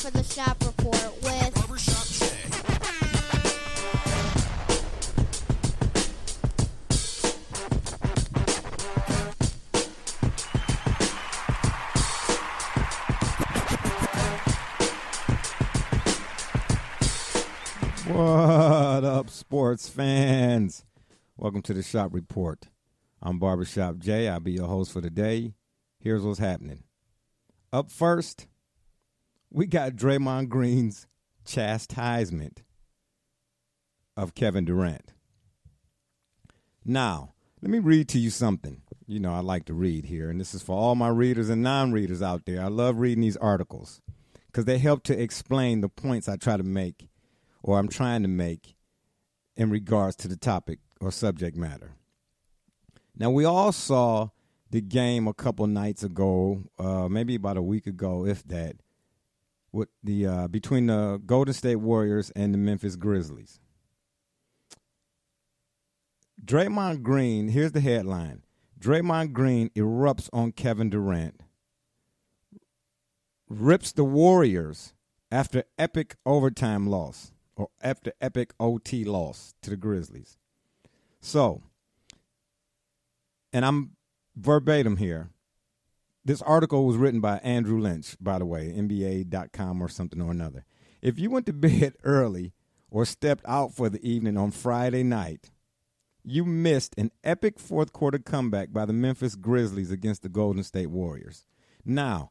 for the Shop Report with Barbershop Jay. What up, sports fans? Welcome to the Shop Report. I'm Barbershop Jay. I'll be your host for the day. Here's what's happening. Up first, we got Draymond Green's chastisement of Kevin Durant. Now, let me read to you something. You know, I like to read here, and this is for all my readers and non-readers out there. I love reading these articles because they help to explain the points I try to make or I'm trying to make in regards to the topic or subject matter. Now, we all saw the game a couple nights ago, maybe about a week ago, if that, with the between the Golden State Warriors and the Memphis Grizzlies. Draymond Green, here's the headline. Draymond Green erupts on Kevin Durant, rips the Warriors after epic overtime loss, or after epic OT loss to the Grizzlies. So, and I'm verbatim here. This article was written by Andrew Lynch, by the way, NBA.com or something or another. If you went to bed early or stepped out for the evening on Friday night, you missed an epic fourth quarter comeback by the Memphis Grizzlies against the Golden State Warriors. Now,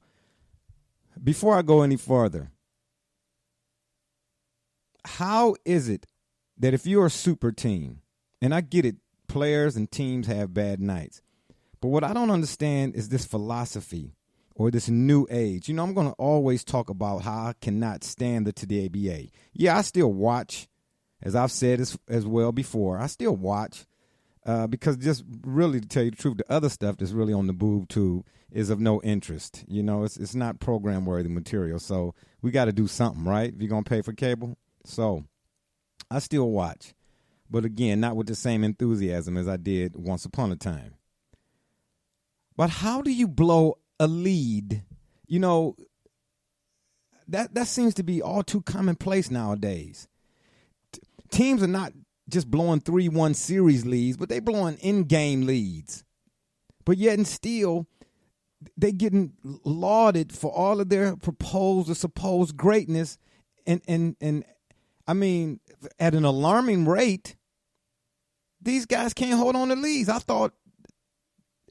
before I go any further, how is it that if you're a super team, and I get it, players and teams have bad nights, but what I don't understand is this philosophy or this new age. You know, I'm going to always talk about how I cannot stand the Today BA. Yeah, I still watch, as I've said as well before. I still watch because just really, to tell you the truth, the other stuff that's really on the boob tube is of no interest. You know, it's not program-worthy material, so we got to do something, right, if you're going to pay for cable. So I still watch, but again, not with the same enthusiasm as I did once upon a time. But how do you blow a lead? You know, that seems to be all too commonplace nowadays. Teams are not just blowing 3-1 series leads, but they blowing in-game leads. But yet and still, they getting lauded for all of their proposed or supposed greatness. And I mean, at an alarming rate, these guys can't hold on to leads. I thought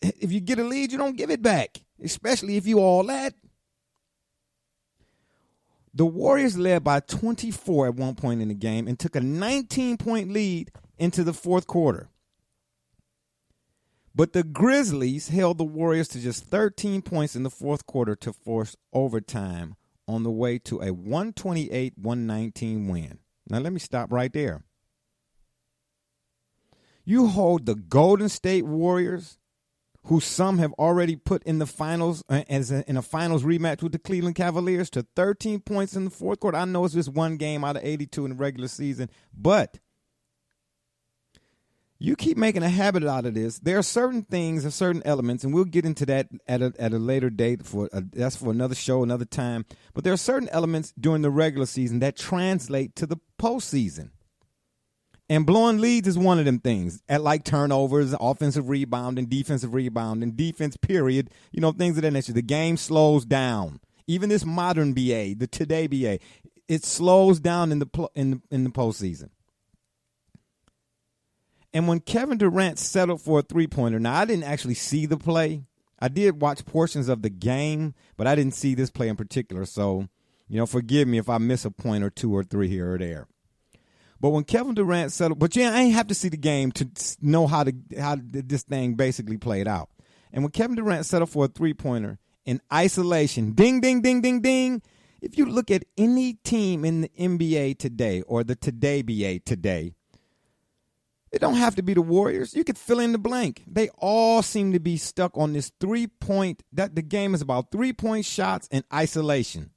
if you get a lead, you don't give it back, especially if you all that. The Warriors led by 24 at one point in the game and took a 19-point lead into the fourth quarter. But the Grizzlies held the Warriors to just 13 points in the fourth quarter to force overtime on the way to a 128-119 win. Now, let me stop right there. You hold the Golden State Warriors, who some have already put in the finals in a finals rematch with the Cleveland Cavaliers, to 13 points in the fourth quarter. I know it's just one game out of 82 in the regular season, but you keep making a habit out of this. There are certain things and certain elements, and we'll get into that at a later date. That's for another show, another time. But there are certain elements during the regular season that translate to the postseason. And blowing leads is one of them things, at like turnovers, offensive rebound, and defense, period. You know, things of that nature. The game slows down. Even this modern BA, the Today BA, it slows down in the postseason. And when Kevin Durant settled for a three-pointer, now I didn't actually see the play. I did watch portions of the game, but I didn't see this play in particular. So, you know, forgive me if I miss a point or two or three here or there. But when Kevin Durant settled, but yeah, I ain't have to see the game to know how this thing basically played out. And when Kevin Durant settled for a three-pointer in isolation, ding, ding, ding, ding, ding. If you look at any team in the NBA today or the Today BA today, it don't have to be the Warriors. You could fill in the blank. They all seem to be stuck on this three-point, that the game is about three-point shots and isolation.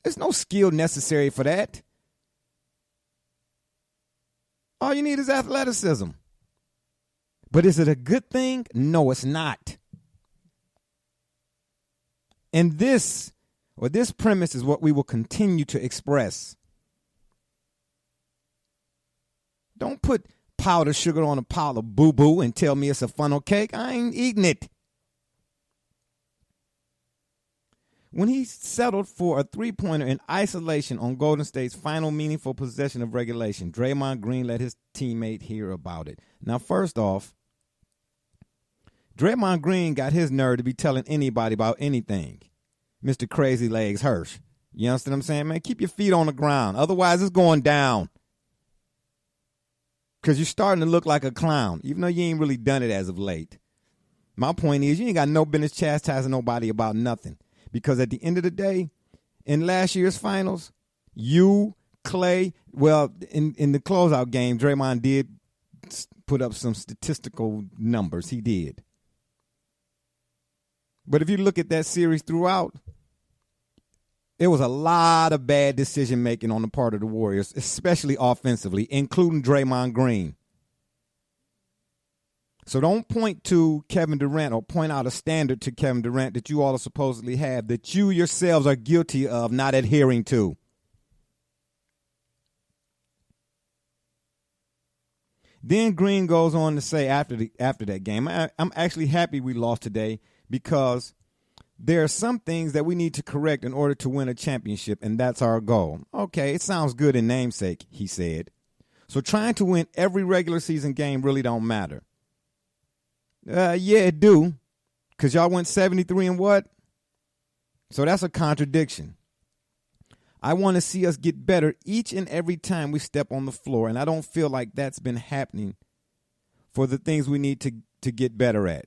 There's no skill necessary for that. All you need is athleticism. But is it a good thing? No, it's not. And this or this premise is what we will continue to express. Don't put powdered sugar on a pile of boo-boo and tell me it's a funnel cake. I ain't eating it. When he settled for a three-pointer in isolation on Golden State's final meaningful possession of regulation, Draymond Green let his teammate hear about it. Now, first off, Draymond Green got his nerve to be telling anybody about anything. Mr. Crazy Legs Hirsch. You understand what I'm saying, man? Keep your feet on the ground. Otherwise, it's going down. Because you're starting to look like a clown, even though you ain't really done it as of late. My point is, you ain't got no business chastising nobody about nothing. Because at the end of the day, in last year's finals, you, Clay, well, in the closeout game, Draymond did put up some statistical numbers. He did. But if you look at that series throughout, there was a lot of bad decision-making on the part of the Warriors, especially offensively, including Draymond Green. So don't point to Kevin Durant or point out a standard to Kevin Durant that you all supposedly have that you yourselves are guilty of not adhering to. Then Green goes on to say after that game, I'm actually happy we lost today because there are some things that we need to correct in order to win a championship, and that's our goal. Okay, it sounds good in namesake, he said. So trying to win every regular season game really don't matter. Yeah, it do, because y'all went 73 and what? So that's a contradiction. I want to see us get better each and every time we step on the floor, and I don't feel like that's been happening for the things we need to get better at.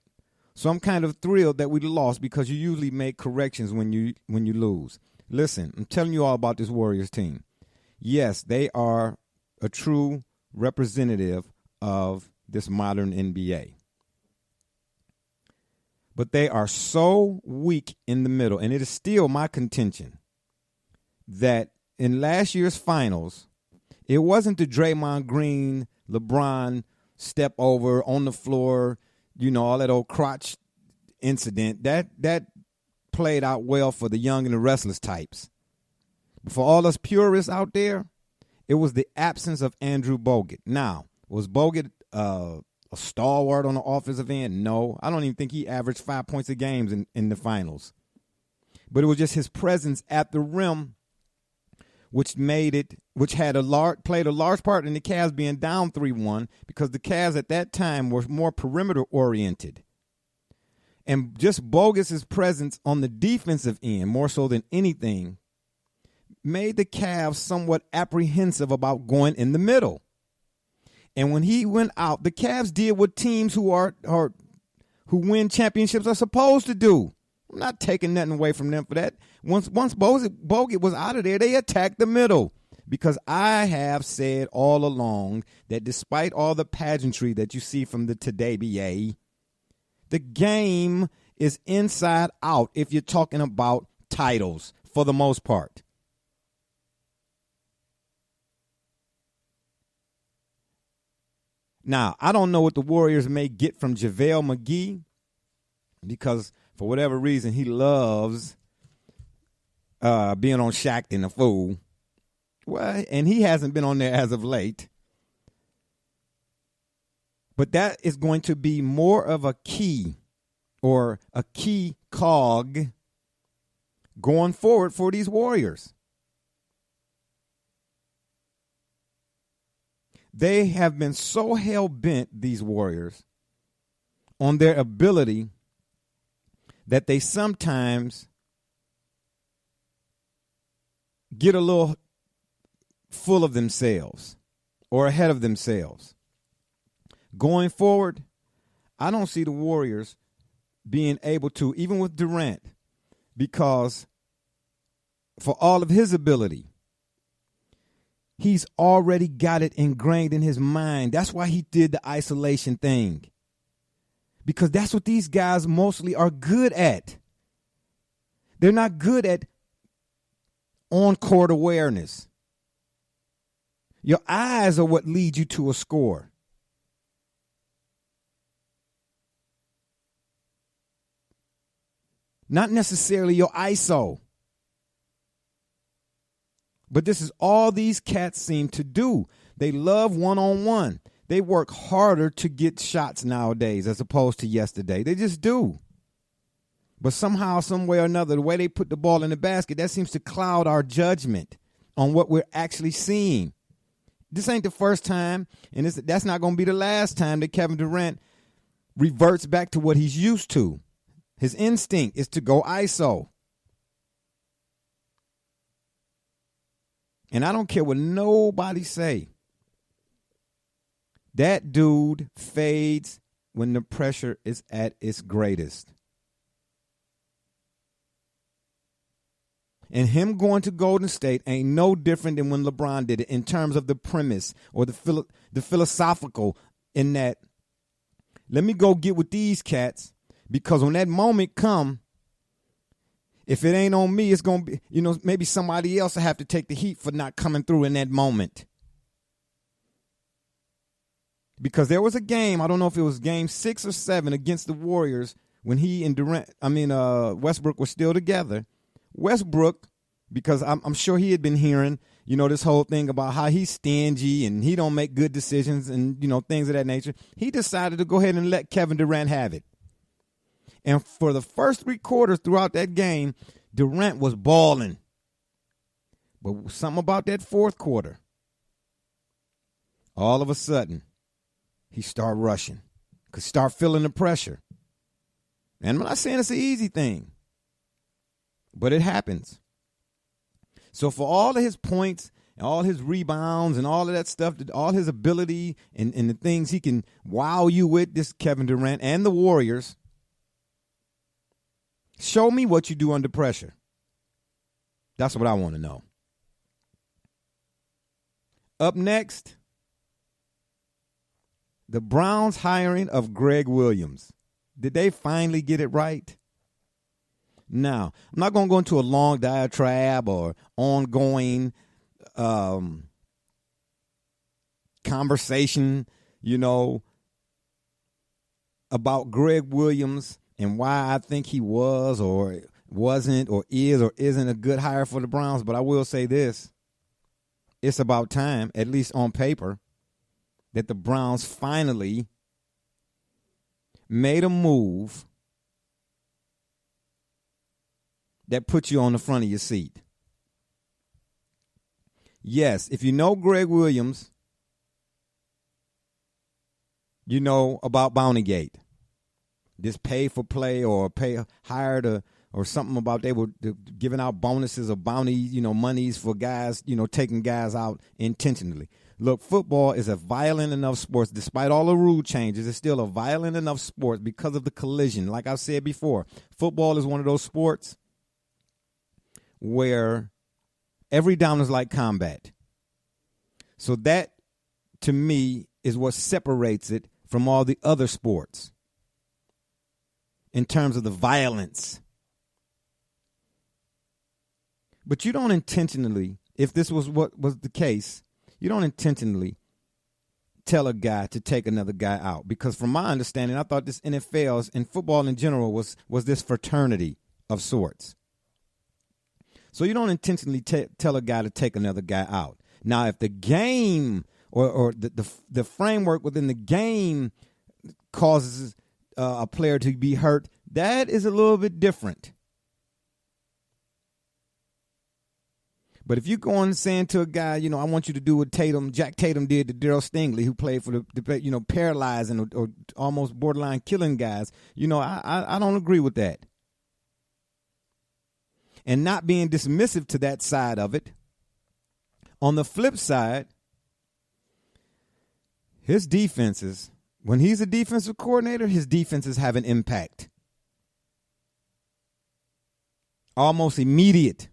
So I'm kind of thrilled that we lost because you usually make corrections when you lose. Listen, I'm telling you all about this Warriors team. Yes, they are a true representative of this modern NBA. But they are so weak in the middle, and it is still my contention that in last year's finals, it wasn't the Draymond Green, LeBron step over on the floor, all that old crotch incident. That played out well for the young and the restless types. But for all us purists out there, it was the absence of Andrew Bogut. Now, was Bogut a stalwart on the offensive end? No. I don't even think he averaged 5 points a game in the finals. But it was just his presence at the rim which played a large part in the Cavs being down 3-1 because the Cavs at that time were more perimeter oriented. And just Bogus's presence on the defensive end, more so than anything, made the Cavs somewhat apprehensive about going in the middle. And when he went out, the Cavs did what teams who win championships are supposed to do. I'm not taking nothing away from them for that. Once Bogut was out of there, they attacked the middle. Because I have said all along that despite all the pageantry that you see from the Today BA, the game is inside out if you're talking about titles for the most part. Now, I don't know what the Warriors may get from JaVale McGee because for whatever reason he loves being on Shaq and the Fool. Well, and he hasn't been on there as of late. But that is going to be more of a key or a key cog going forward for these Warriors. They have been so hell-bent, these Warriors, on their ability that they sometimes get a little full of themselves or ahead of themselves. Going forward, I don't see the Warriors being able to, even with Durant, because for all of his ability, he's already got it ingrained in his mind. That's why he did the isolation thing. Because that's what these guys mostly are good at. They're not good at on-court awareness. Your eyes are what lead you to a score. Not necessarily your ISO. But this is all these cats seem to do. They love one-on-one. They work harder to get shots nowadays as opposed to yesterday. They just do. But somehow, some way or another, the way they put the ball in the basket, that seems to cloud our judgment on what we're actually seeing. This ain't the first time, and that's not going to be the last time that Kevin Durant reverts back to what he's used to. His instinct is to go ISO. And I don't care what nobody say. That dude fades when the pressure is at its greatest. And him going to Golden State ain't no different than when LeBron did it in terms of the premise or the philosophical in that, let me go get with these cats because when that moment come, if it ain't on me, it's going to be, maybe somebody else will have to take the heat for not coming through in that moment. Because there was a game, I don't know if it was game 6 or 7 against the Warriors when he and Westbrook were still together. Westbrook, because I'm sure he had been hearing, this whole thing about how he's stingy and he don't make good decisions and, things of that nature. He decided to go ahead and let Kevin Durant have it. And for the first 3 quarters throughout that game, Durant was balling. But something about that 4th quarter, all of a sudden, he started rushing, could start feeling the pressure. And I'm not saying it's an easy thing, but it happens. So for all of his points and all his rebounds and all of that stuff, all his ability and the things he can wow you with, this Kevin Durant and the Warriors, show me what you do under pressure. That's what I want to know. Up next, the Browns' hiring of Gregg Williams. Did they finally get it right? Now, I'm not going to go into a long diatribe or ongoing conversation, about Gregg Williams and why I think he was or wasn't or is or isn't a good hire for the Browns. But I will say this. It's about time, at least on paper, that the Browns finally made a move that puts you on the front of your seat. Yes, if you know Gregg Williams, you know about Bountygate. This pay for play or pay hired or something about they were giving out bonuses or bounty, monies for guys, taking guys out intentionally. Look, football is a violent enough sport. Despite all the rule changes, it's still a violent enough sport because of the collision. Like I've said before, football is one of those sports where every down is like combat. So that, to me, is what separates it from all the other sports in terms of the violence. But you don't intentionally, if this was what was the case, you don't intentionally tell a guy to take another guy out. Because from my understanding, I thought this NFL's and football in general was this fraternity of sorts. So you don't intentionally tell a guy to take another guy out. Now, if the game or the framework within the game causes a player to be hurt, that is a little bit different. But if you go on saying to a guy, I want you to do what Jack Tatum did to Darryl Stingley, who played for the paralyzing or almost borderline killing guys, I don't agree with that. And not being dismissive to that side of it. On the flip side, his defenses, when he's a defensive coordinator, his defenses have an impact. Almost immediate.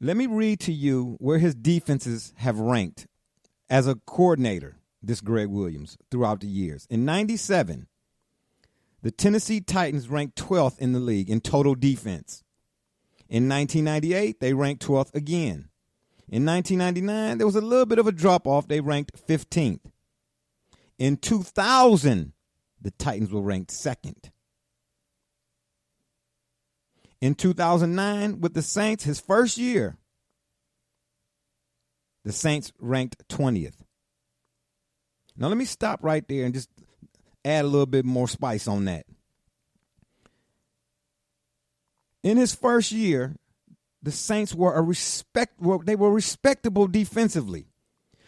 Let me read to you where his defenses have ranked as a coordinator, this Gregg Williams, throughout the years. In 97, the Tennessee Titans ranked 12th in the league in total defense. In 1998, they ranked 12th again. In 1999, there was a little bit of a drop-off. They ranked 15th. In 2000, the Titans were ranked 2nd. In 2009, with the Saints, his first year, The Saints ranked 20th. Now, let me stop right there and just add a little bit more spice on that. In his first year, the Saints were respectable defensively.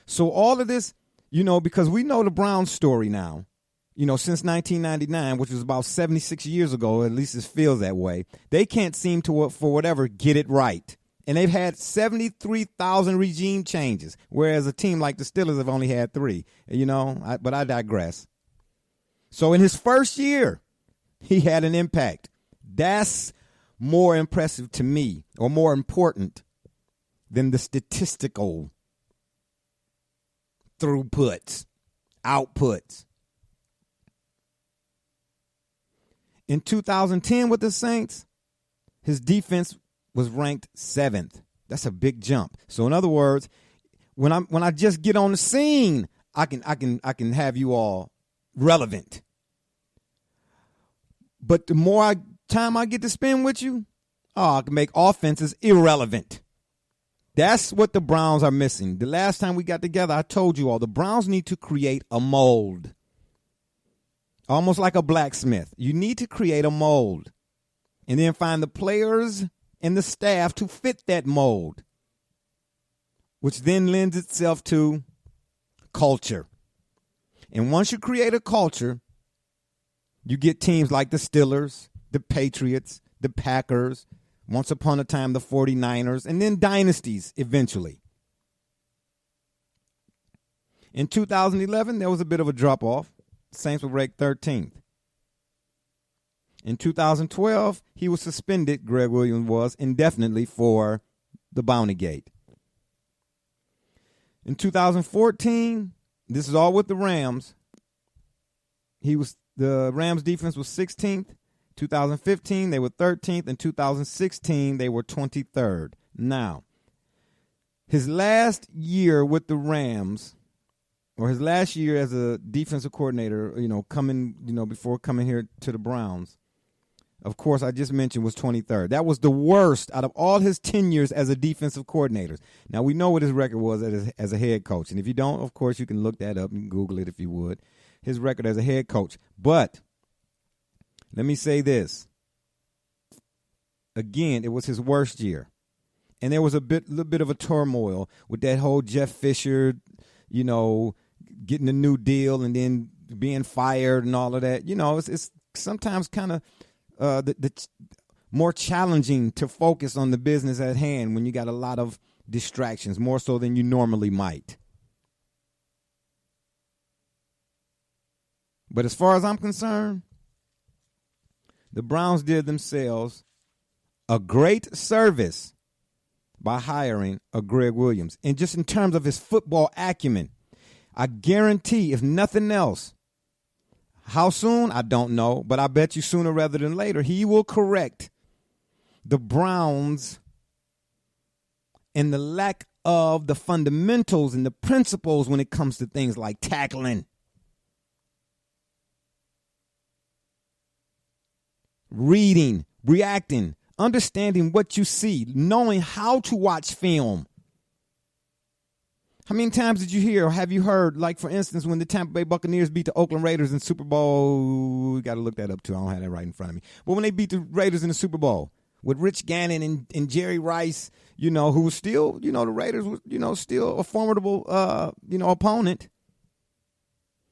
So all of this, because we know the Browns story now, since 1999, which was about 76 years ago, at least it feels that way, they can't seem to, for whatever, get it right. And they've had 73,000 regime changes, whereas a team like the Steelers have only had 3, but I digress. So in his first year, he had an impact. That's more impressive to me, or more important than the statistical throughputs, outputs. In 2010 with the Saints, his defense was ranked 7th. That's a big jump. So in other words, when I just get on the scene, I can have you all relevant. But the more time I get to spend with you, I can make offenses irrelevant. That's what the Browns are missing. The last time we got together, I told you all the Browns need to create a mold. Almost like a blacksmith. You need to create a mold and then find the players and the staff to fit that mold, which then lends itself to culture. And once you create a culture, you get teams like the Steelers, the Patriots, the Packers, once upon a time the 49ers, and then dynasties eventually. In 2011, there was a bit of a drop-off. Saints were ranked 13th. In 2012, he was suspended, Gregg Williams was, indefinitely for the Bounty Gate. In 2014, this is all with the Rams, the Rams defense was 16th. 2015, they were 13th. In 2016, they were 23rd. Now, his last year with the Rams, or his last year as a defensive coordinator, before coming here to the Browns, of course, I just mentioned was 23rd. That was the worst out of all his tenures as a defensive coordinator. Now, we know what his record was as a head coach. And if you don't, of course, you can look that up and Google it if you would. His record as a head coach. But let me say this. Again, it was his worst year. And there was a little bit of a turmoil with that whole Jeff Fisher, getting a new deal and then being fired and all of that. It's sometimes kind of the more challenging to focus on the business at hand when you got a lot of distractions, more so than you normally might. But as far as I'm concerned, the Browns did themselves a great service by hiring a Gregg Williams. And just in terms of his football acumen, I guarantee, if nothing else, how soon, I don't know, but I bet you sooner rather than later, he will correct the Browns and the lack of the fundamentals and the principles when it comes to things like tackling, reading, reacting, understanding what you see, knowing how to watch film. How many times did you hear or have you heard, like, for instance, when the Tampa Bay Buccaneers beat the Oakland Raiders in Super Bowl? We got to look that up, too. I don't have that right in front of me. But when they beat the Raiders in the Super Bowl with Rich Gannon and Jerry Rice, who was still, the Raiders was, still a formidable, opponent.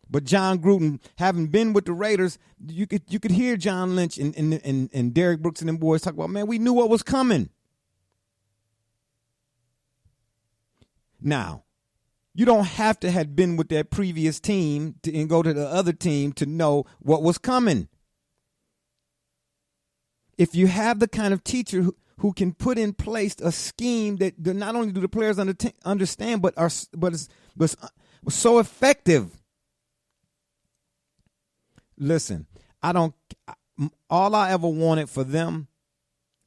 But John Gruden, having been with the Raiders, you could hear John Lynch and Derek Brooks and them boys talk about, man, we knew what was coming. Now, you don't have to have been with that previous team and go to the other team to know what was coming. If you have the kind of teacher who can put in place a scheme that not only do the players understand, but is so effective. Listen, all I ever wanted for them,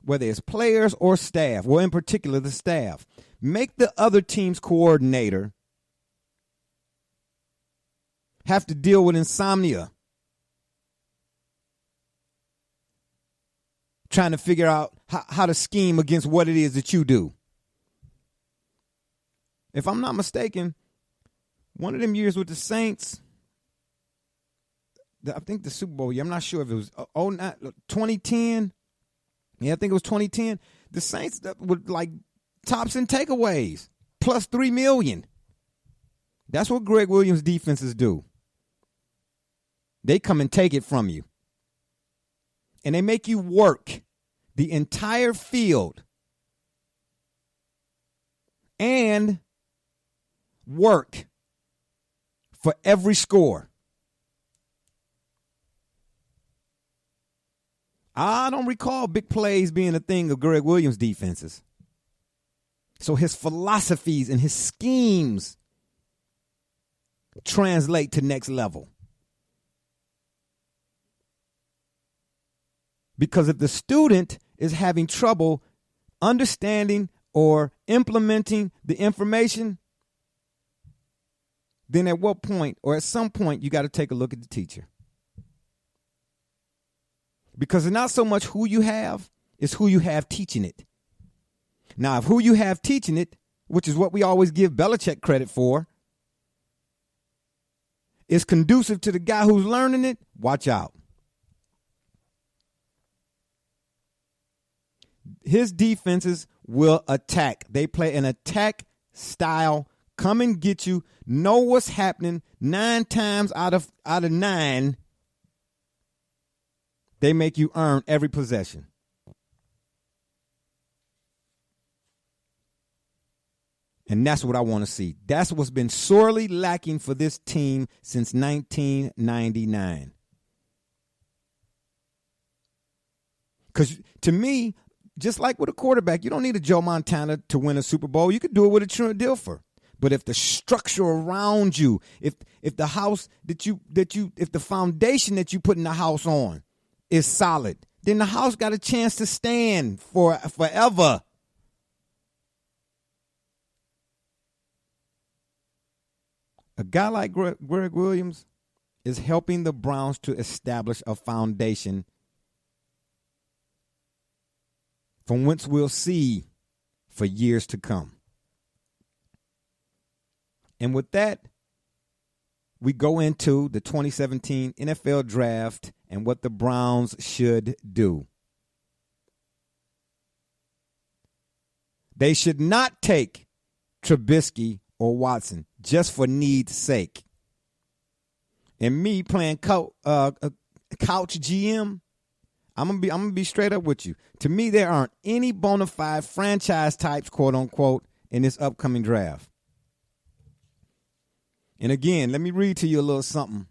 whether it's players or staff, well, in particular the staff, make the other team's coordinator have to deal with insomnia, trying to figure out how to scheme against what it is that you do. If I'm not mistaken, one of them years with the Saints, I think the Super Bowl year, I'm not sure if it was 2010. Yeah, I think it was 2010. The Saints were like tops in takeaways, plus $3 million. That's what Gregg Williams defenses do. They come and take it from you. And they make you work the entire field and work for every score. I don't recall big plays being a thing of Gregg Williams defenses. So his philosophies and his schemes translate to next level. Because if the student is having trouble understanding or implementing the information, then at what point or at some point you got to take a look at the teacher. Because it's not so much who you have, it's who you have teaching it. Now, if who you have teaching it, which is what we always give Belichick credit for, is conducive to the guy who's learning it, watch out. His defenses will attack. They play an attack style, come and get you, know what's happening 9 times out of 9. They make you earn every possession. And that's what I want to see. That's what's been sorely lacking for this team since 1999. Because to me, just like with a quarterback, you don't need a Joe Montana to win a Super Bowl. You could do it with a Trent Dilfer. But if the structure around you, if the house if the foundation that you put in the house on is solid, then the house got a chance to stand for forever. A guy like Gregg Williams is helping the Browns to establish a foundation from whence we'll see for years to come. And with that, we go into the 2017 NFL Draft and what the Browns should do. They should not take Trubisky or Watson just for need's sake. And me playing couch GM, I'm gonna be straight up with you. To me, there aren't any bona fide franchise types, quote unquote, in this upcoming draft. And again, let me read to you a little something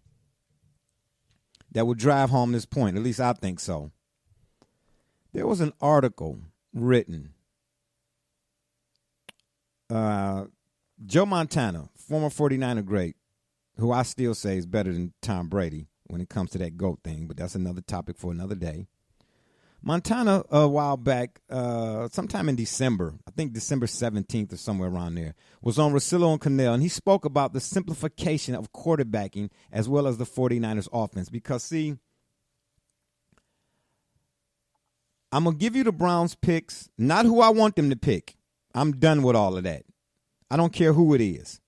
that will drive home this point. At least I think so. There was an article written. Joe Montana, former 49er great, who I still say is better than Tom Brady when it comes to that GOAT thing, but that's another topic for another day. Montana, a while back, sometime in December, I think December 17th or somewhere around there, was on Russillo and Connell, and he spoke about the simplification of quarterbacking as well as the 49ers offense. Because, see, I'm going to give you the Browns picks, not who I want them to pick. I'm done with all of that. I don't care who it is.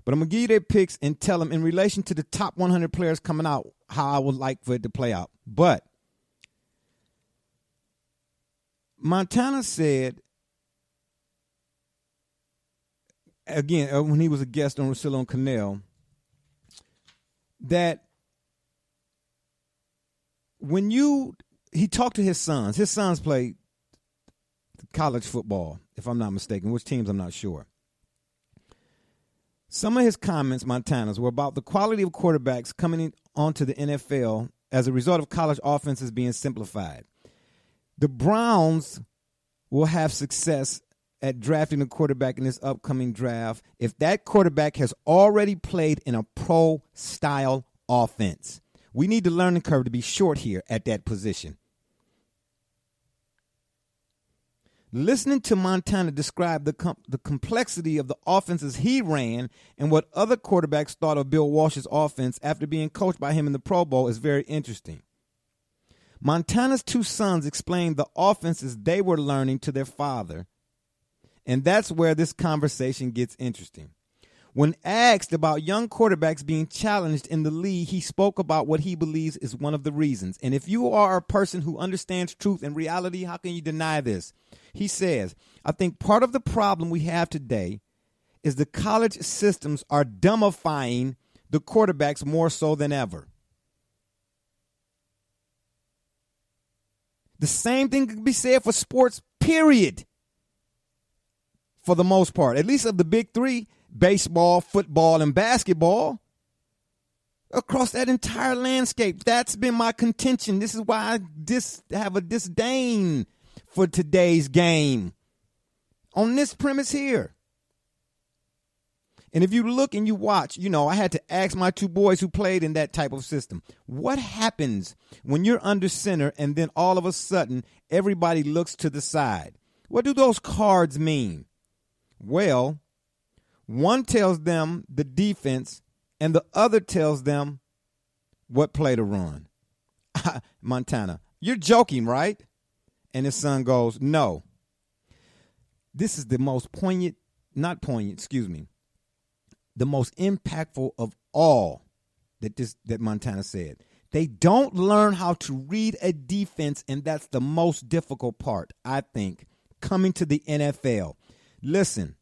But I'm going to give you their picks and tell them in relation to the top 100 players coming out how I would like for it to play out. But Montana said, again, when he was a guest on Russillo and Connell, that he talked to his sons play college football, if I'm not mistaken, which teams I'm not sure. Some of his comments, Montana's, were about the quality of quarterbacks coming onto the NFL as a result of college offenses being simplified. The Browns will have success at drafting a quarterback in this upcoming draft if that quarterback has already played in a pro-style offense. We need the learning curve to be short here at that position. Listening to Montana describe the complexity of the offenses he ran and what other quarterbacks thought of Bill Walsh's offense after being coached by him in the Pro Bowl is very interesting. Montana's two sons explained the offenses they were learning to their father And that's where this conversation gets interesting. When asked about young quarterbacks being challenged in the league, he spoke about what he believes is one of the reasons. And if you are a person who understands truth and reality, how can you deny this? He says, I think part of the problem we have today is the college systems are dumbifying the quarterbacks more so than ever. The same thing could be said for sports, period. For the most part, at least of the big three, baseball, football, and basketball, across that entire landscape. That's been my contention. This is why I have a disdain for today's game on this premise here. And if you look and you watch, I had to ask my two boys who played in that type of system, what happens when you're under center and then all of a sudden everybody looks to the side? What do those cards mean? Well, one tells them the defense and the other tells them what play to run. Montana, you're joking, right? And his son goes, no. This is the most the most impactful of all that Montana said. They don't learn how to read a defense, and that's the most difficult part, I think, coming to the NFL. Listen,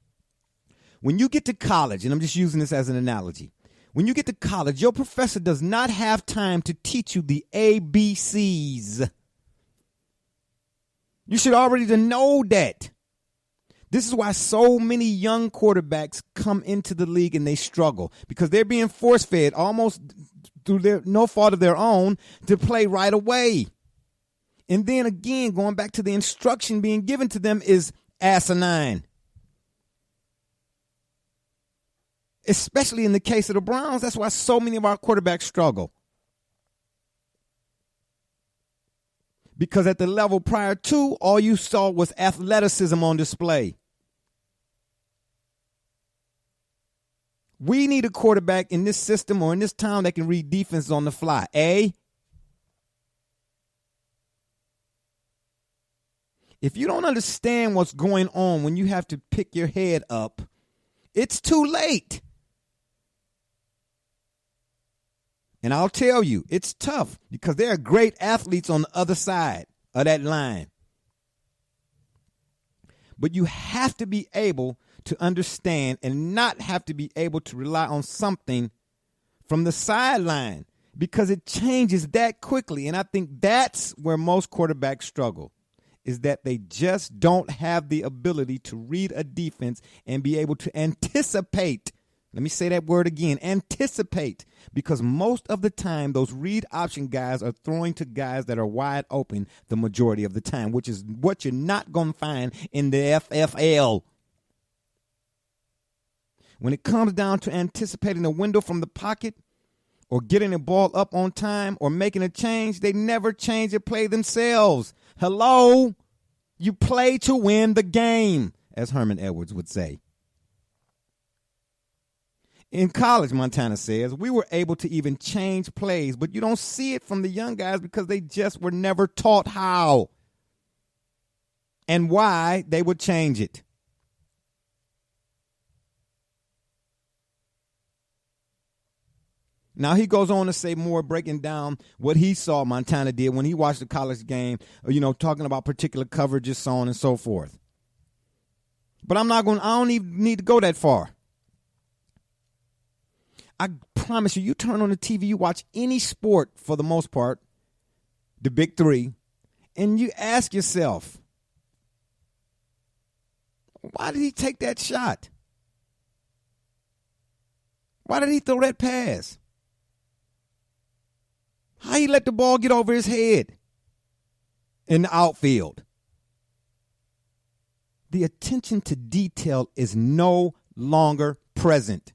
when you get to college, and I'm just using this as an analogy, when you get to college, your professor does not have time to teach you the ABCs. You should already know that. This is why so many young quarterbacks come into the league and they struggle, because they're being force-fed almost through no fault of their own to play right away. And then again, going back to the instruction being given to them is asinine. Especially in the case of the Browns. That's why so many of our quarterbacks struggle. Because at the level prior to, all you saw was athleticism on display. We need a quarterback in this system or in this town that can read defense on the fly. If you don't understand what's going on when you have to pick your head up, it's too late. And I'll tell you, it's tough because there are great athletes on the other side of that line. But you have to be able to understand and not have to be able to rely on something from the sideline because it changes that quickly. And I think that's where most quarterbacks struggle, is that they just don't have the ability to read a defense and be able to anticipate. Let me say that word again, anticipate, because most of the time those read option guys are throwing to guys that are wide open the majority of the time, which is what you're not going to find in the FFL. When it comes down to anticipating a window from the pocket or getting the ball up on time or making a change, they never change a play themselves. Hello? You play to win the game, as Herman Edwards would say. In college, Montana says, we were able to even change plays, but you don't see it from the young guys because they just were never taught how and why they would change it. Now, he goes on to say more, breaking down what he saw Montana did when he watched the college game, talking about particular coverages, so on and so forth. But I don't even need to go that far. I promise you turn on the TV, you watch any sport for the most part, the big three, and you ask yourself, why did he take that shot? Why did he throw that pass? How he let the ball get over his head in the outfield? The attention to detail is no longer present.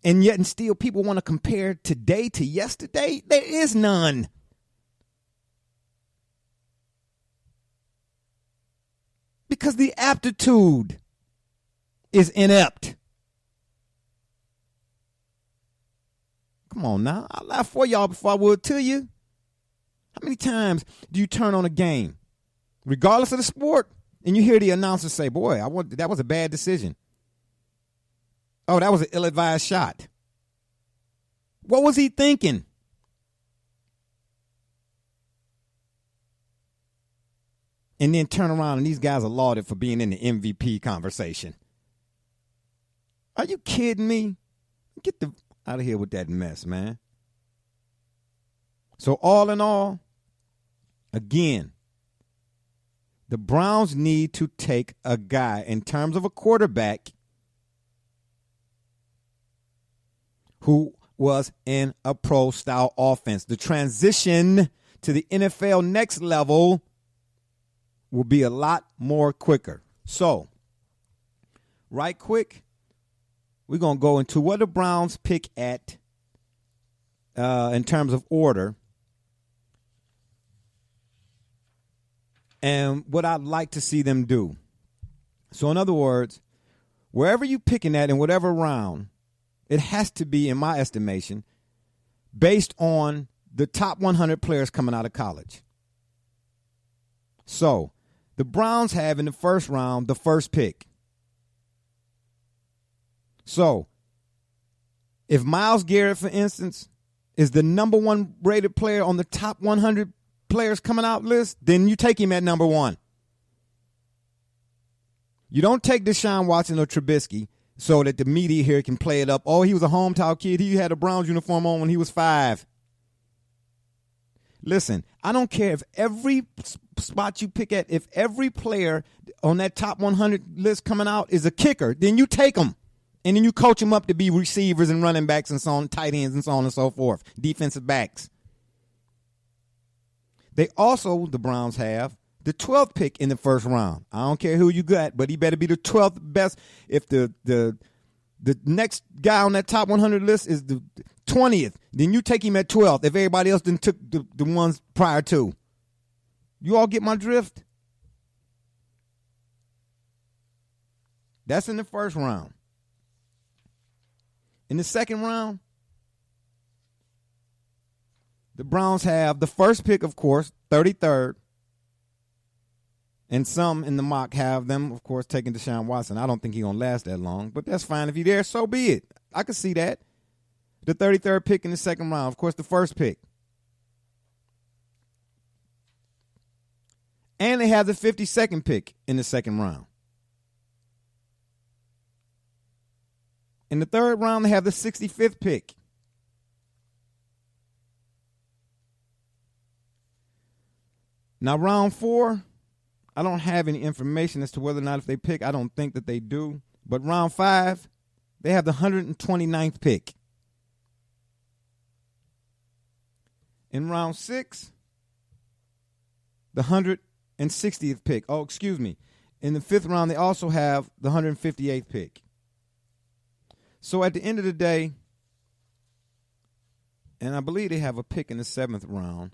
And yet and still people want to compare today to yesterday. There is none. Because the aptitude is inept. Come on now. I'll laugh for y'all before I would to you. How many times do you turn on a game regardless of the sport. And you hear the announcer say, boy, that was a bad decision. Oh, that was an ill-advised shot. What was he thinking? And then turn around and these guys are lauded for being in the MVP conversation. Are you kidding me? Get out of here with that mess, man. So all in all, again, the Browns need to take a guy in terms of a quarterback who was in a pro-style offense. The transition to the NFL next level will be a lot more quicker. So, right quick, we're going to go into what the Browns pick at in terms of order and what I'd like to see them do. So, in other words, wherever you're picking at in whatever round, it has to be, in my estimation, based on the top 100 players coming out of college. So, the Browns have in the first round the first pick. So, if Myles Garrett, for instance, is the number one rated player on the top 100 players coming out list, then you take him at number one. You don't take Deshaun Watson or Trubisky so that the media here can play it up. Oh, he was a hometown kid. He had a Browns uniform on when he was 5. Listen, I don't care if every spot you pick at, if every player on that top 100 list coming out is a kicker, then you take them. And then you coach them up to be receivers and running backs and so on, tight ends and so on and so forth, defensive backs. They also, the Browns have, the 12th pick in the first round. I don't care who you got, but he better be the 12th best. If the next guy on that top 100 list is the 20th, then you take him at 12th if everybody else then took the ones prior to. You all get my drift? That's in the first round. In the second round, the Browns have the first pick, of course, 33rd. And some in the mock have them, of course, taking Deshaun Watson. I don't think he's going to last that long, but that's fine. If he's there, so be it. I can see that. The 33rd pick in the second round, of course, the first pick. And they have the 52nd pick in the second round. In the third round, they have the 65th pick. Now, round 4, I don't have any information as to whether or not if they pick. I don't think that they do. But round 5, they have the 129th pick. In round 6, the 160th pick. Oh, excuse me. In the 5th round, they also have the 158th pick. So at the end of the day, and I believe they have a pick in the 7th round.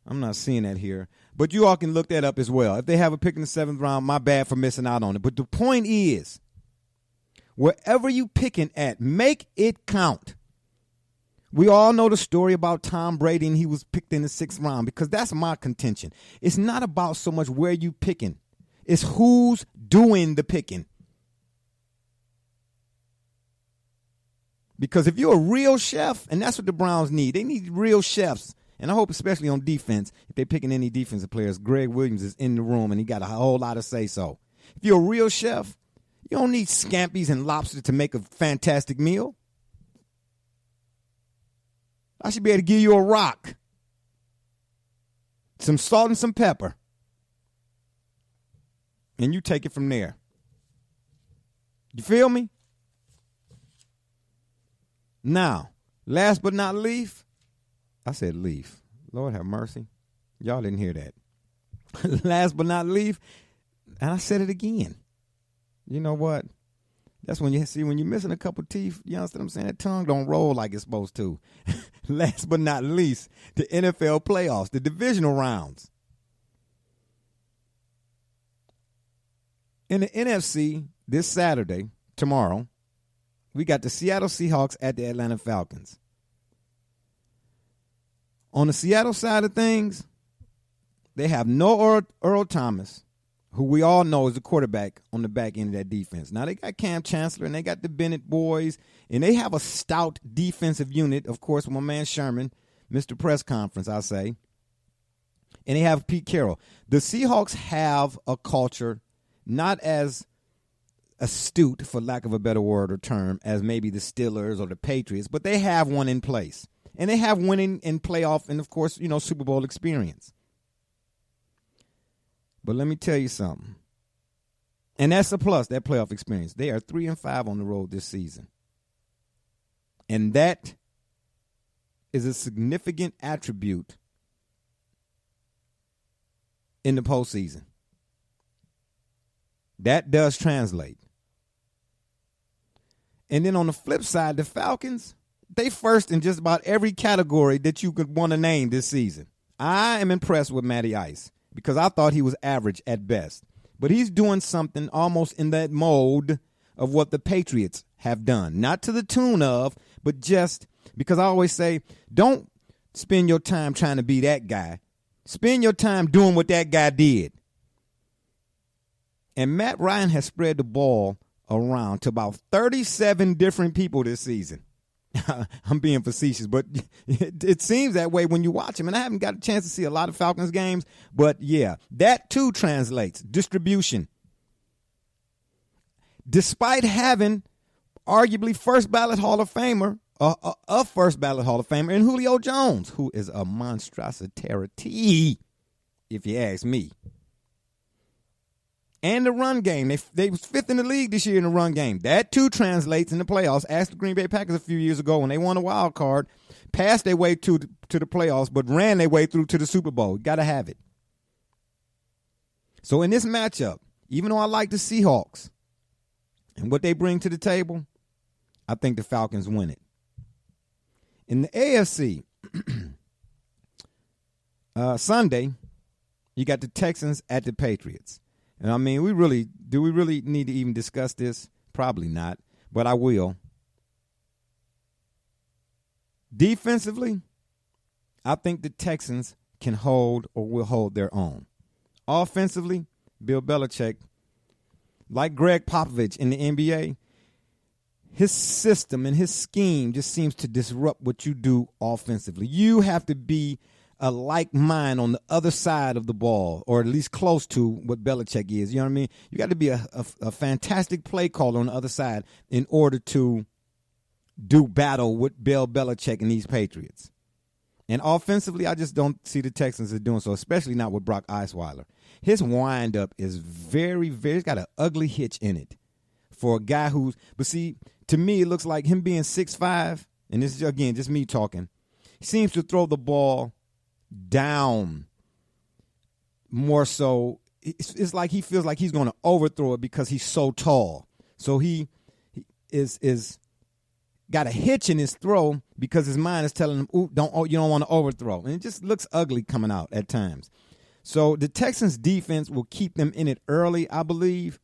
I'm not seeing that here. But you all can look that up as well. If they have a pick in the 7th round, my bad for missing out on it. But the point is, wherever you picking at, make it count. We all know the story about Tom Brady and he was picked in the 6th round because that's my contention. It's not about so much where you picking. It's who's doing the picking. Because if you're a real chef, and that's what the Browns need, they need real chefs. And I hope especially on defense, if they're picking any defensive players, Gregg Williams is in the room and he got a whole lot to say so. If you're a real chef, you don't need scampies and lobster to make a fantastic meal. I should be able to give you a rock, some salt and some pepper, and you take it from there. You feel me? Now, last but not least, I said leaf. Lord have mercy. Y'all didn't hear that. Last but not least, and I said it again. You know what? That's when you see when you're missing a couple teeth, you understand what I'm saying? That tongue don't roll like it's supposed to. Last but not least, the NFL playoffs, the divisional rounds. In the NFC, this Saturday, tomorrow, we got the Seattle Seahawks at the Atlanta Falcons. On the Seattle side of things, They have no Earl Thomas, who we all know is the quarterback on the back end of that defense. Now, they got Cam Chancellor, and they got the Bennett boys, and they have a stout defensive unit, of course, with my man Sherman, Mr. Press Conference, I say. And they have Pete Carroll. The Seahawks have a culture not as astute, for lack of a better word or term, as maybe the Steelers or the Patriots, but they have one in place. And they have winning in playoff and, of course, Super Bowl experience. But let me tell you something. And that's a plus, that playoff experience. They are 3-5 on the road this season. And that is a significant attribute in the postseason. That does translate. And then on the flip side, the Falcons, they first in just about every category that you could want to name this season. I am impressed with Matty Ice because I thought he was average at best. But he's doing something almost in that mode of what the Patriots have done. Not to the tune of, but just because I always say, don't spend your time trying to be that guy. Spend your time doing what that guy did. And Matt Ryan has spread the ball around to about 37 different people this season. I'm being facetious, but it seems that way when you watch him. And I haven't got a chance to see a lot of Falcons games, but yeah, that too translates. Distribution. Despite having arguably first ballot Hall of Famer, a first ballot Hall of Famer in Julio Jones, who is a monstrosity, if you ask me. And the run game. They was fifth in the league this year in the run game. That, too, translates in the playoffs. Ask the Green Bay Packers a few years ago when they won a wild card, passed their way to the playoffs, but ran their way through to the Super Bowl. Got to have it. So in this matchup, even though I like the Seahawks and what they bring to the table, I think the Falcons win it. In the AFC, Sunday, you got the Texans at the Patriots. And I mean, do we really need to even discuss this? Probably not, but I will. Defensively, I think the Texans can hold or will hold their own. Offensively, Bill Belichick, like Greg Popovich in the NBA, his system and his scheme just seems to disrupt what you do offensively. You have to be a like mind on the other side of the ball, or at least close to what Belichick is. You know what I mean? You got to be a fantastic play caller on the other side in order to do battle with Bill Belichick and these Patriots. And offensively, I just don't see the Texans as doing so, especially not with Brock Osweiler. His windup is very, he's got an ugly hitch in it for a guy but see, to me, it looks like him being 6'5", and this is, again, just me talking, he seems to throw the ball down more so. It's like he feels like he's going to overthrow it because he's so tall. So he is got a hitch in his throw because his mind is telling him, you don't want to overthrow. And it just looks ugly coming out at times. So the Texans defense will keep them in it early, I believe.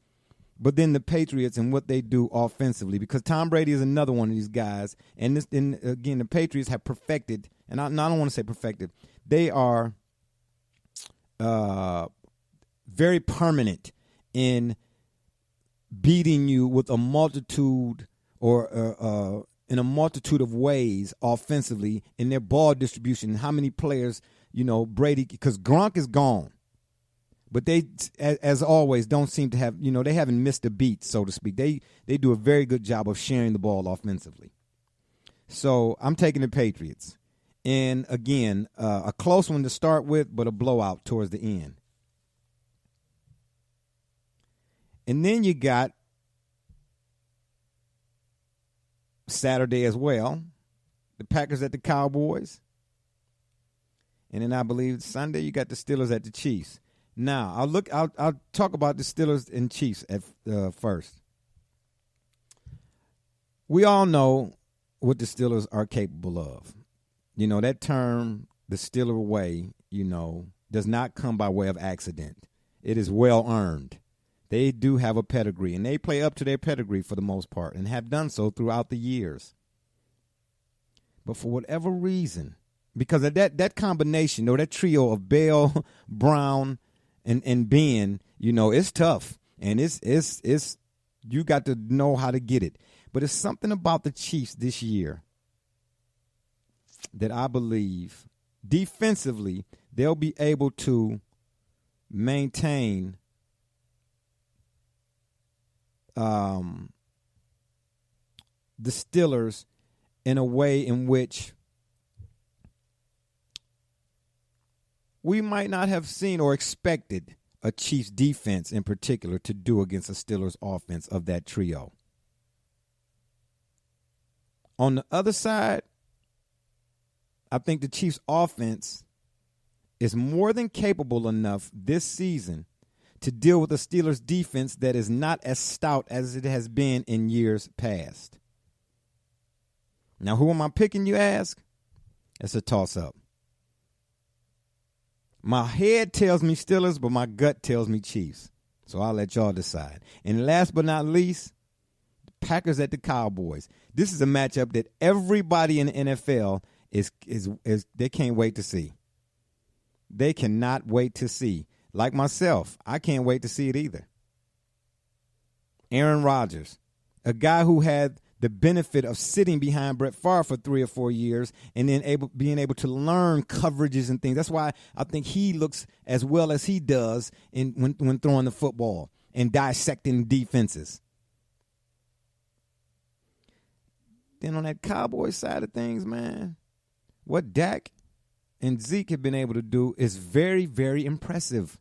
But then the Patriots and what they do offensively, because Tom Brady is another one of these guys. And again, the Patriots have perfected, and I don't want to say perfected, they are very permanent in beating you with a multitude or in a multitude of ways offensively in their ball distribution. How many players, Brady, because Gronk is gone. But they, as always, don't seem to have, they haven't missed a beat, so to speak. They do a very good job of sharing the ball offensively. So I'm taking the Patriots. And, again, a close one to start with, but a blowout towards the end. And then you got Saturday as well, the Packers at the Cowboys. And then I believe Sunday you got the Steelers at the Chiefs. Now, I'll talk about the Steelers and Chiefs at first. We all know what the Steelers are capable of. That term, the Steeler way, does not come by way of accident. It is well earned. They do have a pedigree, and they play up to their pedigree for the most part, and have done so throughout the years. But for whatever reason, because of that combination, or that trio of Bell, Brown, and Ben, it's tough. And it's you got to know how to get it. But it's something about the Chiefs this year that I believe defensively they'll be able to maintain the Steelers in a way in which we might not have seen or expected a Chiefs defense in particular to do against a Steelers offense of that trio. On the other side, I think the Chiefs offense is more than capable enough this season to deal with the Steelers defense that is not as stout as it has been in years past. Now, who am I picking, you ask? It's a toss-up. My head tells me Steelers, but my gut tells me Chiefs. So I'll let y'all decide. And last but not least, the Packers at the Cowboys. This is a matchup that everybody in the NFL is they can't wait to see. They cannot wait to see. Like myself, I can't wait to see it either. Aaron Rodgers, a guy who had the benefit of sitting behind Brett Favre for 3 or 4 years and then being able to learn coverages and things. That's why I think he looks as well as he does when throwing the football and dissecting defenses. Then on that Cowboys side of things, man, what Dak and Zeke have been able to do is very, very impressive.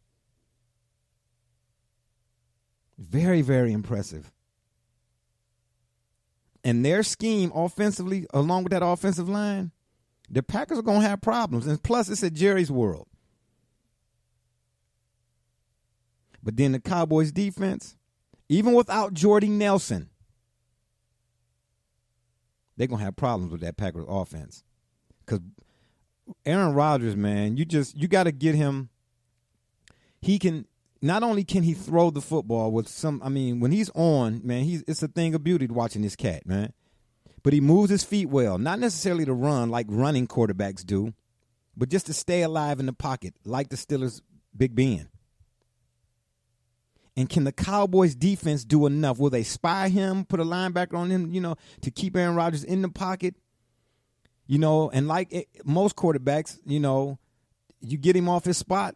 Very, very impressive. And their scheme offensively, along with that offensive line, the Packers are going to have problems. And plus, it's at Jerry's world. But then the Cowboys defense, even without Jordy Nelson, they're going to have problems with that Packers offense. Because Aaron Rodgers, man, you got to get him. He can. Not only can he throw the football with when he's on, man, it's a thing of beauty watching this cat, man. But he moves his feet well, not necessarily to run like running quarterbacks do, but just to stay alive in the pocket like the Steelers' Big Ben. And can the Cowboys defense do enough? Will they spy him, put a linebacker on him, to keep Aaron Rodgers in the pocket? And like most quarterbacks, you get him off his spot.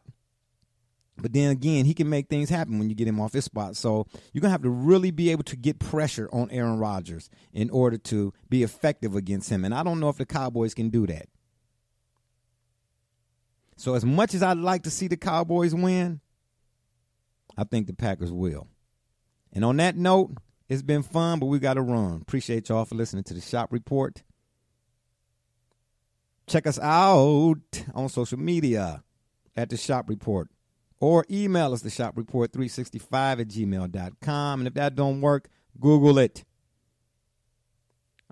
But then again, he can make things happen when you get him off his spot. So you're going to have to really be able to get pressure on Aaron Rodgers in order to be effective against him. And I don't know if the Cowboys can do that. So as much as I'd like to see the Cowboys win, I think the Packers will. And on that note, it's been fun, but we got to run. Appreciate y'all for listening to the Shop Report. Check us out on social media at the Shop Report. Or email us, theshopreport365@gmail.com. And if that don't work, Google it.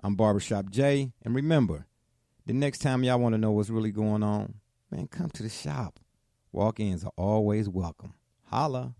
I'm Barbershop Jay. And remember, the next time y'all want to know what's really going on, man, come to the shop. Walk-ins are always welcome. Holla.